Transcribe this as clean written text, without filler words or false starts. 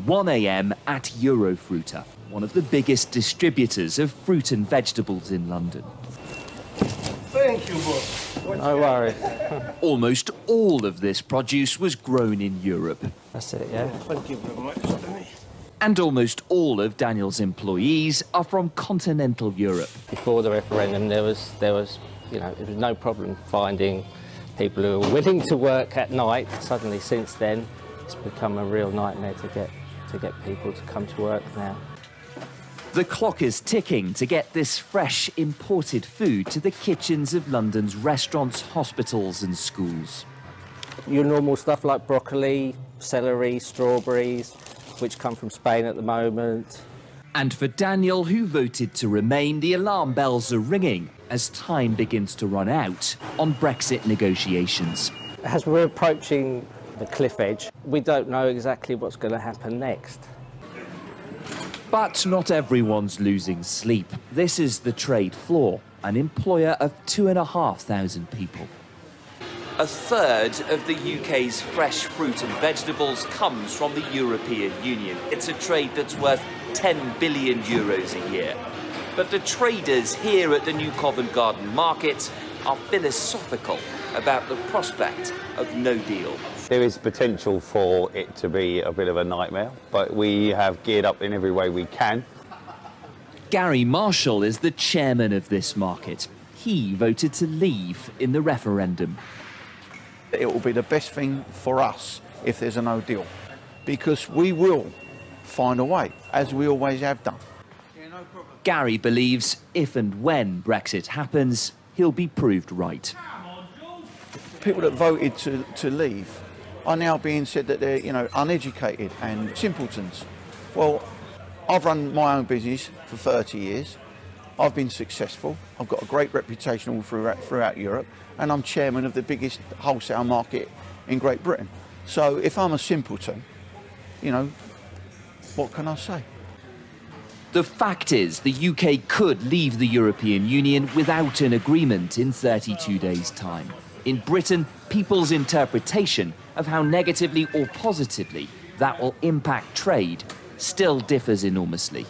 1 a.m. at Eurofruiter, one of the biggest distributors of fruit and vegetables in London. Thank you, boss. No worries. Almost all of this produce was grown in Europe. That's it, yeah. Thank you very much, Danny. And almost all of Daniel's employees are from continental Europe. Before the referendum, there was no problem finding people who are willing to work at night. Suddenly, since then, it's become a real nightmare to get people to come to work now. The clock is ticking to get this fresh, imported food to the kitchens of London's restaurants, hospitals and schools. Your normal stuff like broccoli, celery, strawberries, which come from Spain at the moment. And for Daniel, who voted to remain, the alarm bells are ringing as time begins to run out on Brexit negotiations. As we're approaching the cliff edge, we don't know exactly what's going to happen next. But not everyone's losing sleep. This is the trade floor, an employer of 2,500 people. A third of the UK's fresh fruit and vegetables comes from the European Union. It's a trade that's worth 10 billion euros a year. But the traders here at the New Covent Garden Market are philosophical about the prospect of no deal. There is potential for it to be a bit of a nightmare, but we have geared up in every way we can. Gary Marshall is the chairman of this market. He voted to leave in the referendum. It will be the best thing for us if there's a no deal, because we will find a way, as we always have done. Yeah, no problem. Gary believes if and when Brexit happens, he'll be proved right. People that voted to leave are now being said that they're, uneducated and simpletons. Well, I've run my own business for 30 years. I've been successful. I've got a great reputation all throughout Europe, and I'm chairman of the biggest wholesale market in Great Britain. So if I'm a simpleton, what can I say? The fact is, the UK could leave the European Union without an agreement in 32 days' time. In Britain, people's interpretation of how negatively or positively that will impact trade still differs enormously.